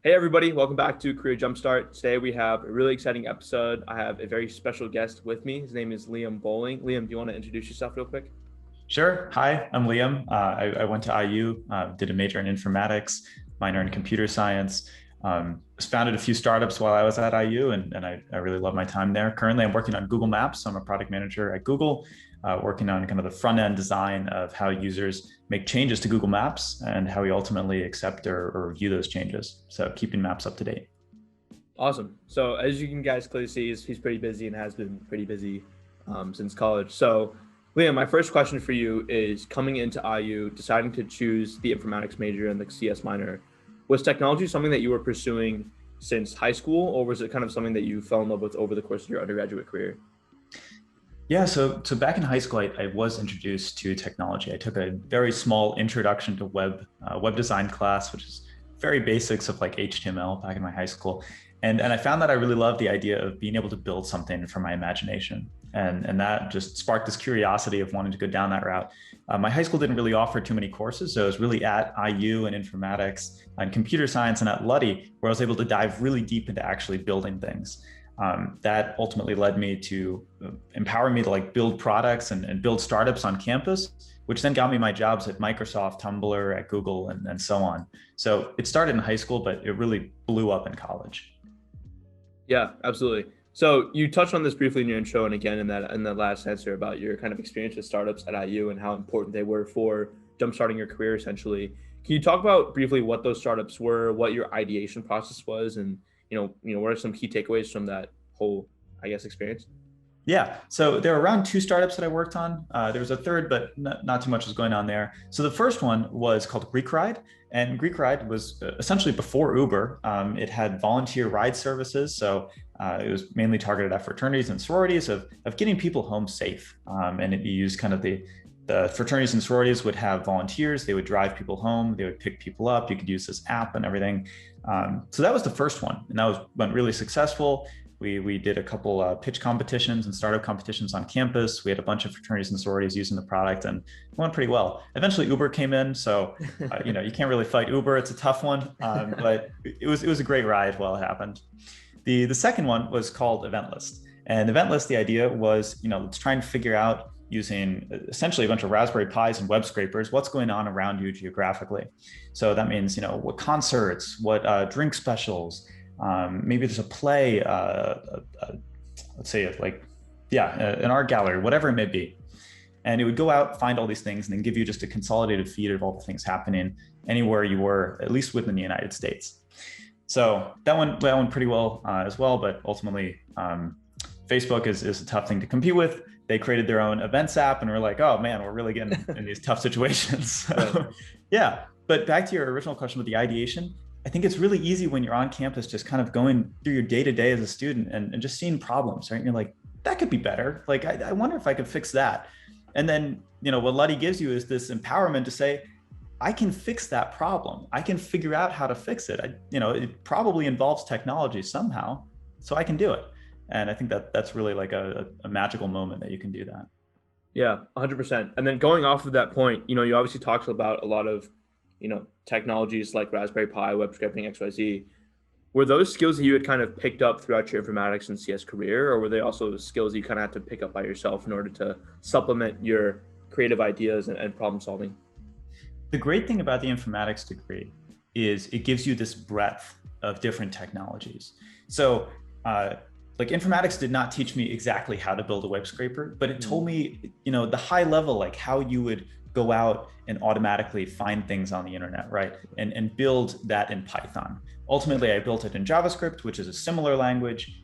Hey everybody, welcome back to Career Jumpstart. Today we have a really exciting episode. I have a very special guest with me. His name is Liam Bolling. Liam, do you want to introduce yourself real quick? Sure. Hi, I'm Liam. I went to IU, did a major in informatics, minor in computer science. Founded a few startups while I was at IU, and I really love my time there. Currently, I'm working on Google Maps. So I'm a product manager at Google, working on kind of the front end design of how users make changes to Google Maps and how we ultimately accept or review those changes. So keeping maps up to date. Awesome. So as you can guys clearly see, he's pretty busy and has been pretty busy since college. So Liam, my first question for you is coming into IU, deciding to choose the informatics major and the CS minor. Was technology something that you were pursuing since high school, or was it kind of something that you fell in love with over the course of your undergraduate career? Yeah, so back in high school, I was introduced to technology. I took a very small introduction to web design class, which is very basics of like HTML back in my high school. And I found that I really loved the idea of being able to build something from my imagination. And that just sparked this curiosity of wanting to go down that route. My high school didn't really offer too many courses. So it was really at IU and informatics and computer science and at Luddy, where I was able to dive really deep into actually building things. That ultimately led me to empower me to like build products and build startups on campus, which then got me my jobs at Microsoft, Tumblr, at Google, and so on. So it started in high school, but it really blew up in college. Yeah, absolutely. So you touched on this briefly in your intro and again in the last answer about your kind of experience with startups at IU and how important they were for jumpstarting your career essentially. Can you talk about briefly what those startups were, what your ideation process was, and what are some key takeaways from that whole, I guess, experience? Yeah, so there were around two startups that I worked on. There was a third, but not too much was going on there. So the first one was called Greek Ride, and Greek Ride was essentially before Uber. It had volunteer ride services, so it was mainly targeted at fraternities and sororities of getting people home safe. And it used kind of the fraternities and sororities would have volunteers. They would drive people home. They would pick people up. You could use this app and everything. So that was the first one, and that went really successful. We did a couple pitch competitions and startup competitions on campus. We had a bunch of fraternities and sororities using the product, and it went pretty well. Eventually, Uber came in, so you can't really fight Uber. It's a tough one, but it was a great ride while it happened. The second one was called Event List, and Event List, the idea was let's try and figure out using essentially a bunch of Raspberry Pis and web scrapers what's going on around you geographically. So that means what concerts, what drink specials. Maybe there's a play, let's say an art gallery, whatever it may be. And it would go out, find all these things, and then give you just a consolidated feed of all the things happening anywhere you were, at least within the United States. So that went pretty well as well, but ultimately Facebook is a tough thing to compete with. They created their own events app, and we're like, oh man, we're really getting in these tough situations. So, yeah, but back to your original question with the ideation, I think it's really easy when you're on campus, just kind of going through your day-to-day as a student and just seeing problems, right? And you're like, that could be better. Like, I wonder if I could fix that. And then, what Luddy gives you is this empowerment to say, I can fix that problem. I can figure out how to fix it. It probably involves technology somehow, so I can do it. And I think that's really like a magical moment that you can do that. Yeah, 100%. And then going off of that point, you obviously talked about a lot of technologies like Raspberry Pi, web scraping, XYZ. Were those skills that you had kind of picked up throughout your informatics and CS career, or were they also skills you kind of had to pick up by yourself in order to supplement your creative ideas and problem solving? The great thing about the informatics degree is it gives you this breadth of different technologies. So like informatics did not teach me exactly how to build a web scraper, but it told me, the high level, like how you would go out and automatically find things on the internet, right? And build that in Python. Ultimately, I built it in JavaScript, which is a similar language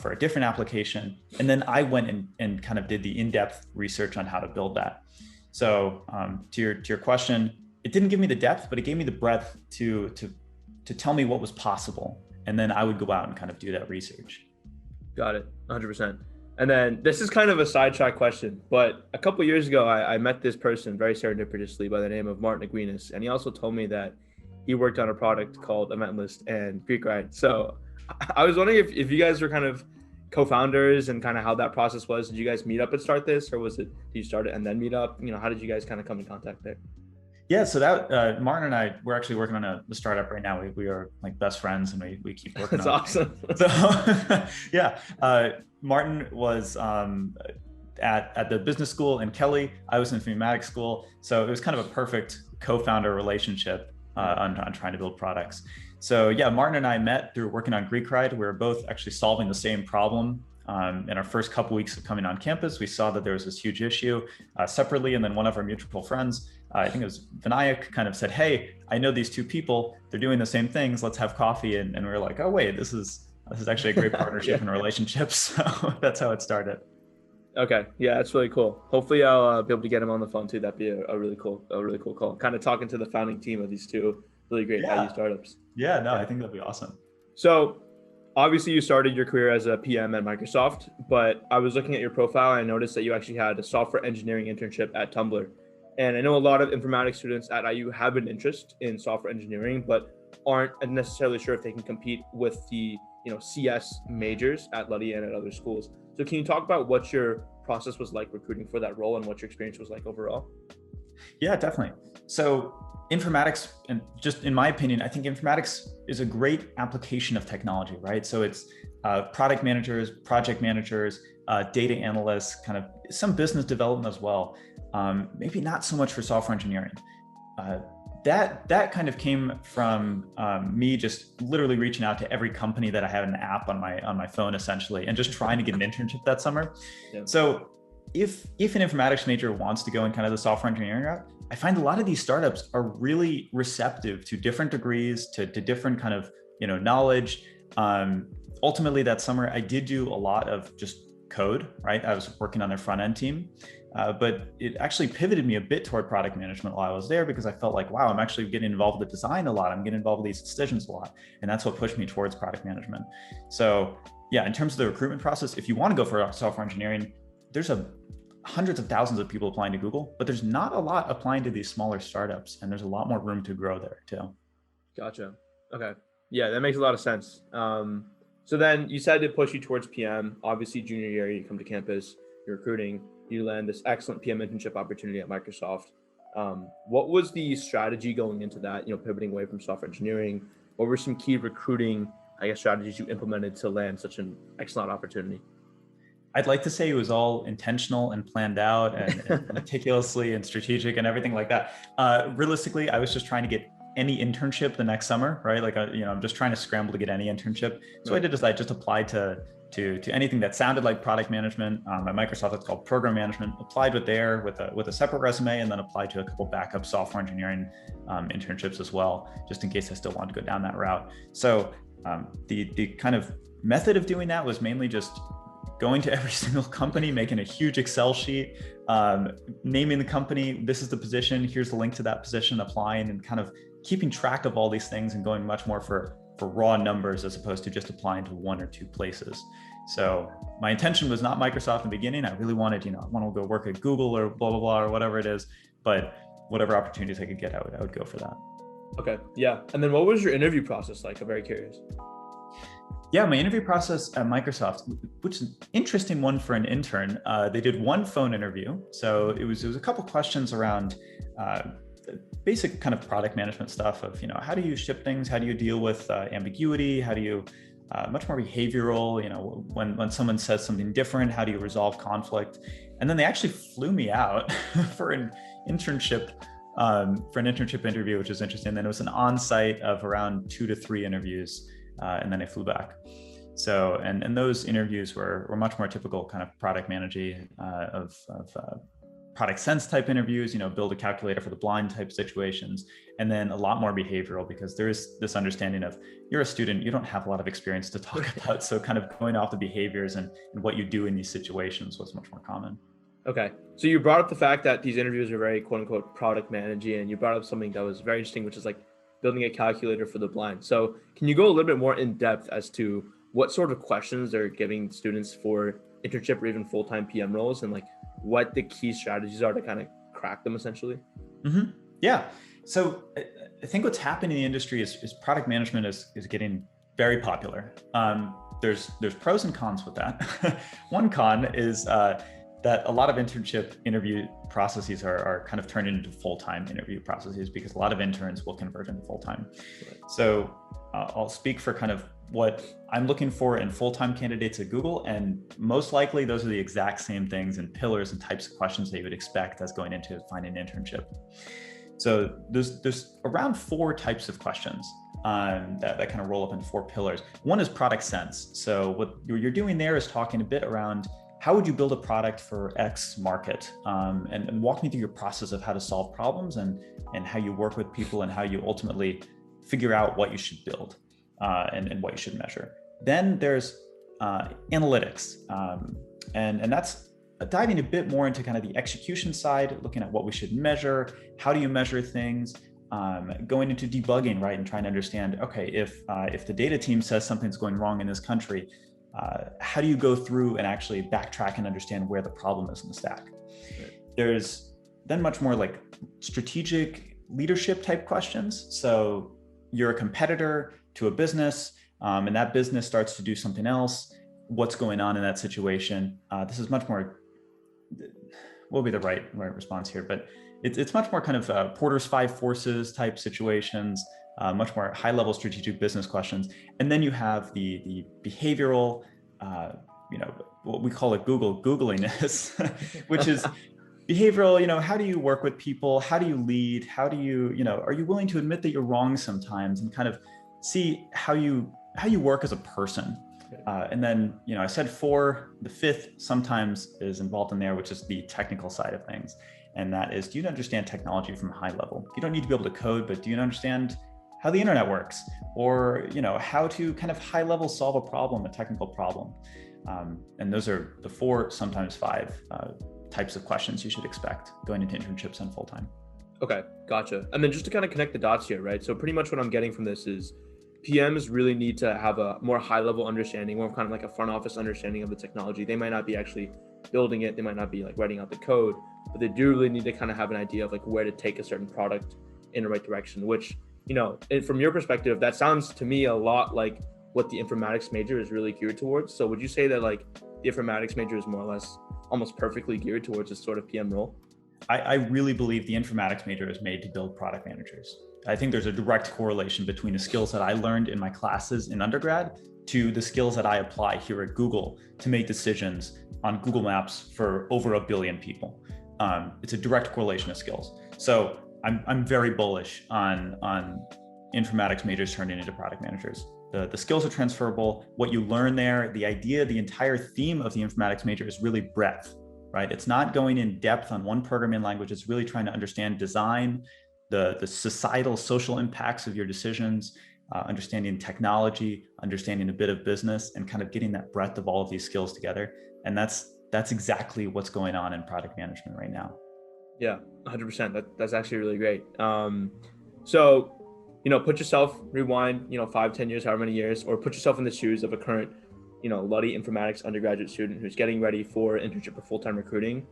for a different application. And then I went and kind of did the in-depth research on how to build that. So to your question, it didn't give me the depth, but it gave me the breadth to tell me what was possible. And then I would go out and kind of do that research. Got it, 100%. And then this is kind of a sidetrack question, but a couple of years ago, I met this person very serendipitously by the name of Martin Aguinis. And he also told me that he worked on a product called Event List and Greek Ride. So I was wondering if you guys were kind of co-founders and kind of how that process was. Did you guys meet up and start this, or was it, did you start it and then meet up? How did you guys kind of come in contact there? Yeah, so that Martin and I, we're actually working on the startup right now. We are like best friends, and we keep working That's on awesome. it. So yeah, Martin was at the business school, and Kelly, I was in Informatics school. So it was kind of a perfect co-founder relationship on trying to build products. So yeah, Martin and I met through working on Greek Ride. We were both actually solving the same problem. In our first couple weeks of coming on campus, we saw that there was this huge issue separately. And then one of our mutual friends, I think it was Vinayak, kind of said, hey, I know these two people, they're doing the same things, let's have coffee. And we were like, oh wait, this is actually a great partnership and relationship. So that's how it started. Okay, yeah, that's really cool. Hopefully, I'll be able to get him on the phone too. That'd be a really cool call. Kind of talking to the founding team of these two really great IU startups. Yeah, no, I think that'd be awesome. So, obviously, you started your career as a PM at Microsoft, but I was looking at your profile and I noticed that you actually had a software engineering internship at Tumblr. And I know a lot of informatics students at IU have an interest in software engineering, but aren't necessarily sure if they can compete with the CS majors at Luddy and at other schools. So can you talk about what your process was like recruiting for that role and what your experience was like overall? Yeah, definitely. So informatics, and just in my opinion, I think informatics is a great application of technology, right? So it's product managers, project managers, data analysts, kind of some business development as well. Maybe not so much for software engineering. That kind of came from me just literally reaching out to every company that I had an app on my phone essentially, and just trying to get an internship that summer. Yeah. So if an informatics major wants to go in kind of the software engineering route, I find a lot of these startups are really receptive to different degrees, to different kind of knowledge. Ultimately, that summer I did do a lot of just code, right? I was working on their front end team. But it actually pivoted me a bit toward product management while I was there, because I felt like, wow, I'm actually getting involved with the design a lot. I'm getting involved with these decisions a lot. And that's what pushed me towards product management. So yeah, in terms of the recruitment process, if you want to go for software engineering, there's hundreds of thousands of people applying to Google, but there's not a lot applying to these smaller startups. And there's a lot more room to grow there too. Gotcha. Okay. Yeah, that makes a lot of sense. So then you said to push you towards PM. Obviously, junior year, you come to campus, you're recruiting, you land this excellent PM internship opportunity at Microsoft. What was the strategy going into that, pivoting away from software engineering? What were some key recruiting, strategies you implemented to land such an excellent opportunity? I'd like to say it was all intentional and planned out and meticulously and strategic and everything like that. Realistically, I was just trying to get any internship the next summer, right? Like, I'm just trying to scramble to get any internship. So I just applied to anything that sounded like product management. At Microsoft, it's called program management. Applied with a separate resume, and then applied to a couple backup software engineering internships as well, just in case I still wanted to go down that route. So the kind of method of doing that was mainly just going to every single company, making a huge Excel sheet, naming the company, this is the position, here's the link to that position, applying, and kind of keeping track of all these things and going much more for raw numbers as opposed to just applying to one or two places. So my intention was not Microsoft in the beginning. I really wanted, I want to go work at Google or blah, blah, blah, or whatever it is. But whatever opportunities I could get, I would go for that. Okay. Yeah. And then what was your interview process like? I'm very curious. Yeah, my interview process at Microsoft, which is an interesting one for an intern. They did one phone interview. So it was a couple questions around basic kind of product management stuff of, how do you ship things? How do you deal with ambiguity? How do you, much more behavioral, when someone says something different, how do you resolve conflict? And then they actually flew me out for an internship interview, which is interesting. And then it was an on-site of around 2 to 3 interviews. And then I flew back. So, and those interviews were much more typical kind of product managing of product sense type interviews, build a calculator for the blind type situations, and then a lot more behavioral, because there is this understanding of you're a student, you don't have a lot of experience to talk about. So kind of going off the behaviors and what you do in these situations was much more common. Okay. So you brought up the fact that these interviews are very quote unquote product managing, and you brought up something that was very interesting, which is like building a calculator for the blind. So can you go a little bit more in depth as to what sort of questions they're giving students for internship or even full-time PM roles, and like what the key strategies are to kind of crack them essentially? Mm-hmm. Yeah. So I think what's happening in the industry is product management is getting very popular. There's pros and cons with that. One con is that that a lot of internship interview processes are kind of turned into full-time interview processes because a lot of interns will convert into full-time. So I'll speak for kind of what I'm looking for in full-time candidates at Google, and most likely those are the exact same things and pillars and types of questions that you would expect as going into finding an internship. So there's around 4 types of questions that kind of roll up into 4 pillars. One is product sense. So what you're doing there is talking a bit around how would you build a product for X market, and walk me through your process of how to solve problems and how you work with people and how you ultimately figure out what you should build and what you should measure. Then there's analytics, and that's diving a bit more into kind of the execution side, looking at what we should measure, how do you measure things, going into debugging, right, and trying to understand, okay, if the data team says something's going wrong in this country, how do you go through and actually backtrack and understand where the problem is in the stack? Right. There's then much more like strategic leadership type questions. So you're a competitor to a business, and that business starts to do something else. What's going on in that situation? This is much more, what would be the right response here, but it's much more kind of Porter's 5 forces type situations, much more high level strategic business questions. And then you have the behavioral, what we call it Googliness, which is behavioral, how do you work with people? How do you lead? How do you, are you willing to admit that you're wrong sometimes and kind of see how you work as a person? And then, I said 4, the 5th sometimes is involved in there, which is the technical side of things. And that is, do you understand technology from a high level? You don't need to be able to code, but do you understand how the internet works? Or, how to kind of high level solve a problem, a technical problem. And those are the 4, sometimes 5 types of questions you should expect going into internships and full-time. Okay, gotcha. And then just to kind of connect the dots here, right? So pretty much what I'm getting from this is PMs really need to have a more high-level understanding, more kind of like a front office understanding of the technology. They might not be actually building it. They might not be like writing out the code, but they do really need to kind of have an idea of like where to take a certain product in the right direction, which, from your perspective, that sounds to me a lot like what the informatics major is really geared towards. So would you say that like the informatics major is more or less almost perfectly geared towards this sort of PM role? I really believe the informatics major is made to build product managers. I think there's a direct correlation between the skills that I learned in my classes in undergrad to the skills that I apply here at Google to make decisions on Google Maps for over 1 billion people. It's a direct correlation of skills. So I'm very bullish on informatics majors turning into product managers. The skills are transferable. What you learn there, the idea, the entire theme of the informatics major is really breadth, right? It's not going in depth on one programming language. It's really trying to understand design, the societal, social impacts of your decisions, understanding technology, understanding a bit of business, and kind of getting that breadth of all of these skills together. And that's exactly what's going on in product management right now. Yeah, 100%. That's actually really great. So, put yourself, rewind, 5-10 years, however many years, or put yourself in the shoes of a current, Luddy informatics undergraduate student who's getting ready for internship or full-time recruiting.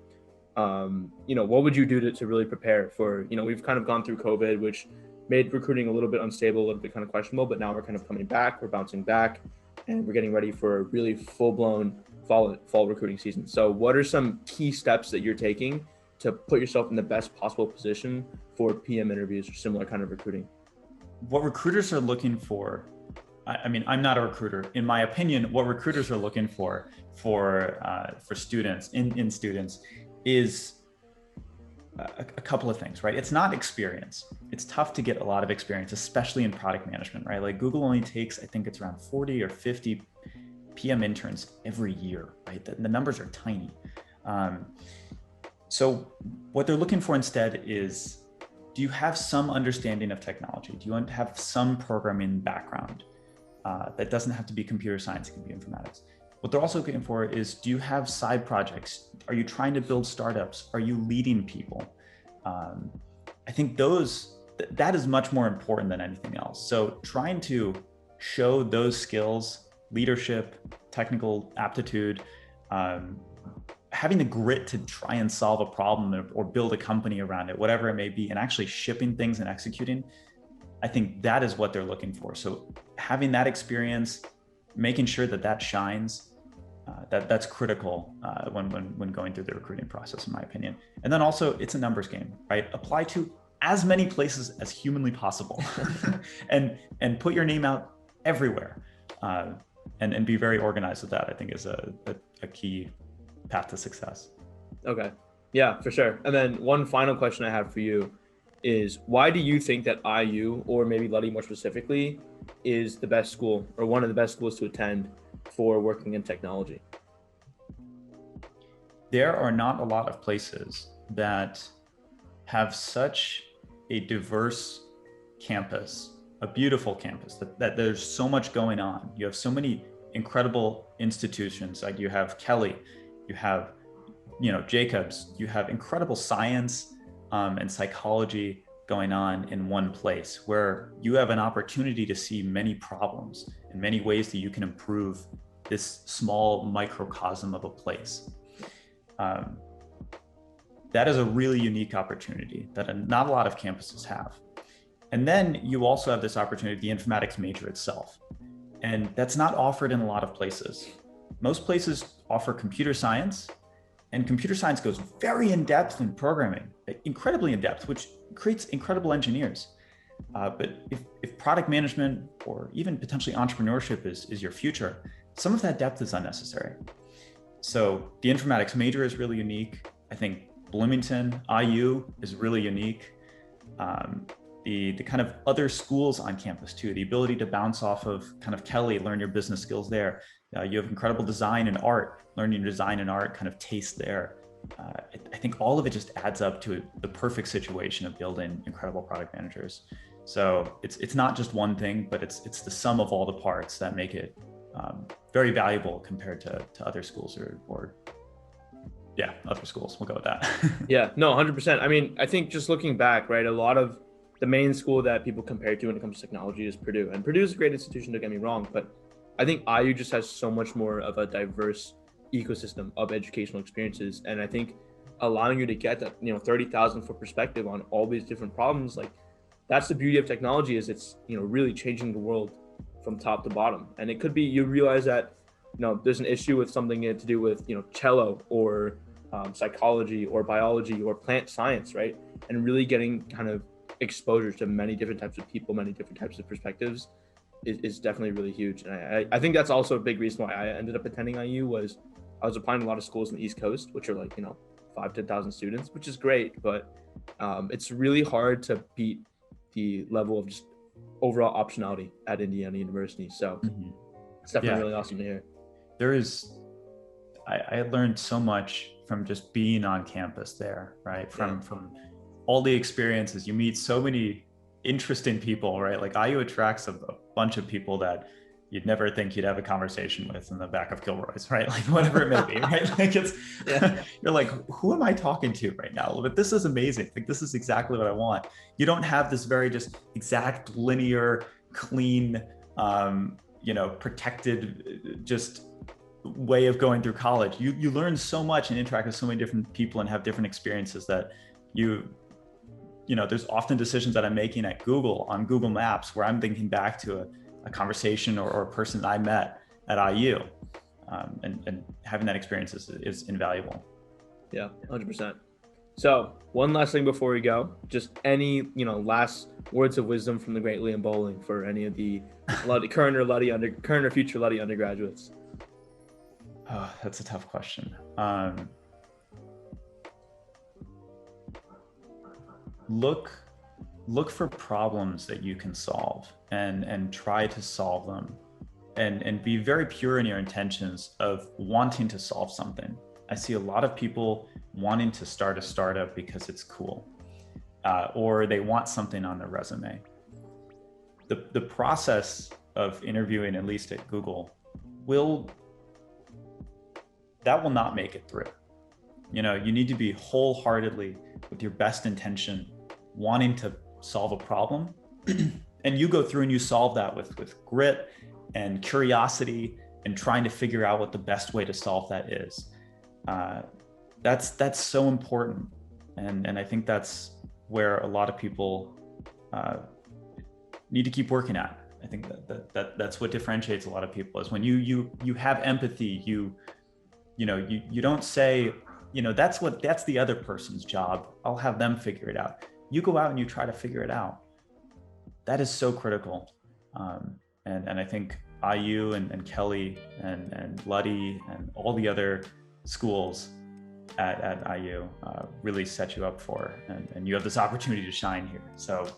What would you do to really prepare for, we've kind of gone through COVID, which made recruiting a little bit unstable, a little bit kind of questionable, but now we're kind of coming back, we're bouncing back, and we're getting ready for a really full-blown fall recruiting season. So what are some key steps that you're taking to put yourself in the best possible position for PM interviews or similar kind of recruiting? What recruiters are looking for, I'm not a recruiter. In my opinion, what recruiters are looking for students, in students, is a couple of things, right? It's not experience. It's tough to get a lot of experience, especially in product management, right? Like Google only takes, I think it's around 40 or 50 PM interns every year, right? The numbers are tiny. So what they're looking for instead is, do you have some understanding of technology? Do you have some programming background? That doesn't have to be computer science, it can be informatics. What they're also looking for is, do you have side projects? Are you trying to build startups? Are you leading people? I think that is much more important than anything else. So trying to show those skills, leadership, technical aptitude, having the grit to try and solve a problem or build a company around it, whatever it may be, and actually shipping things and executing, I think that is what they're looking for. So having that experience, making sure that shines, That's critical when going through the recruiting process, in my opinion. And then also, it's a numbers game, right? Apply to as many places as humanly possible, and put your name out everywhere, and be very organized with that. I think is a key path to success. Okay, yeah, for sure. And then one final question I have for you is, why do you think that IU, or maybe Luddy more specifically, is the best school or one of the best schools to attend for working in technology? There are not a lot of places that have such a diverse campus, a beautiful campus, that there's so much going on. You have so many incredible institutions. Like you have Kelly, you have, Jacobs, you have incredible science and psychology going on in one place, where you have an opportunity to see many problems and many ways that you can improve this small microcosm of a place. That is a really unique opportunity that not a lot of campuses have. And then you also have this opportunity, the informatics major itself. And that's not offered in a lot of places. Most places offer computer science, and computer science goes very in depth in programming, incredibly in depth, which creates incredible engineers. But if product management or even potentially entrepreneurship is your future, some of that depth is unnecessary. So the informatics major is really unique. I think Bloomington, IU is really unique. The kind of other schools on campus too, the ability to bounce off of kind of Kelly, learn your business skills there. You have incredible design and art, learning design and art kind of taste there. I think all of it just adds up to the perfect situation of building incredible product managers. So it's not just one thing, but it's the sum of all the parts that make it very valuable compared to other schools or other schools. We'll go with that. Yeah, no, 100%. I mean, I think just looking back, right, a lot of the main school that people compare to when it comes to technology is Purdue. And Purdue is a great institution, don't get me wrong, but I think IU just has so much more of a diverse ecosystem of educational experiences. And I think allowing you to get that, 30,000 foot perspective on all these different problems, like that's the beauty of technology, is it's, really changing the world from top to bottom. And it could be, you realize that, there's an issue with something to do with, cello or psychology or biology or plant science, right? And really getting kind of exposure to many different types of people, many different types of perspectives is definitely really huge. And I think that's also a big reason why I ended up attending IU was I was applying to a lot of schools in the East Coast, which are like, 5,000 to 10,000 students, which is great, but it's really hard to beat the level of just overall optionality at Indiana University. So it's definitely really awesome to hear. I learned so much from just being on campus there, right? From all the experiences. You meet so many interesting people, right? Like IU attracts a bunch of people that you'd never think you'd have a conversation with in the back of Gilroy's, right? Like whatever it may be, right? Like you're like, who am I talking to right now? But this is amazing. Like this is exactly what I want. You don't have this very just exact linear, clean, protected, just way of going through college. You learn so much and interact with so many different people and have different experiences that there's often decisions that I'm making at Google on Google Maps where I'm thinking back to a conversation or a person that I met at IU, and having that experience is invaluable. Yeah, 100%. So one last thing before we go, just any, last words of wisdom from the great Liam Bolling for any of the current or future Luddy undergraduates. Oh, that's a tough question. Look for problems that you can solve and try to solve them, and be very pure in your intentions of wanting to solve something. I see a lot of people wanting to start a startup because it's cool, or they want something on their resume. The process of interviewing, at least at Google, will not make it through. You need to be wholeheartedly, with your best intention, wanting to solve a problem, and you go through and you solve that with grit and curiosity and trying to figure out what the best way to solve that is. That's so important, and I think that's where a lot of people need to keep working at. I think that's what differentiates a lot of people, is when you have empathy, you you don't say, that's the other person's job. I'll have them figure it out. You go out and you try to figure it out. That is so critical. And I think IU and Kelly and Luddy and all the other schools at IU really set you up for, and you have this opportunity to shine here. So,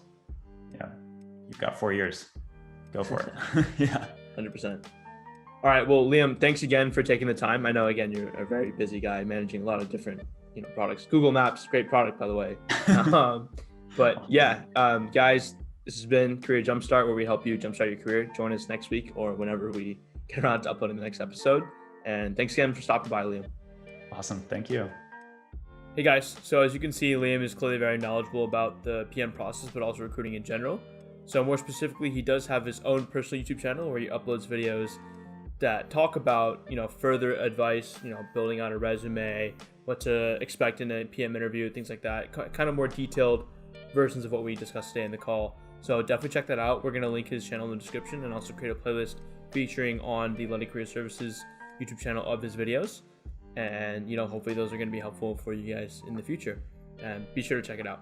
you've got 4 years. Go for it. Yeah. 100%. All right. Well, Liam, thanks again for taking the time. I know, again, you're a very busy guy managing a lot of different, products. Google Maps, great product, by the way. But yeah, guys, this has been Career Jumpstart, where we help you jumpstart your career. Join us next week or whenever we get around to uploading the next episode. And thanks again for stopping by, Liam. Awesome. Thank you. Hey guys. So as you can see, Liam is clearly very knowledgeable about the PM process, but also recruiting in general. So more specifically, he does have his own personal YouTube channel where he uploads videos that talk about, further advice, building out a resume, what to expect in a PM interview, things like that. Kind of more detailed versions of what we discussed today in the call. So definitely check that out. We're going to link his channel in the description and also create a playlist featuring on the Luddy Career Services YouTube channel of his videos. And, hopefully those are going to be helpful for you guys in the future. And be sure to check it out.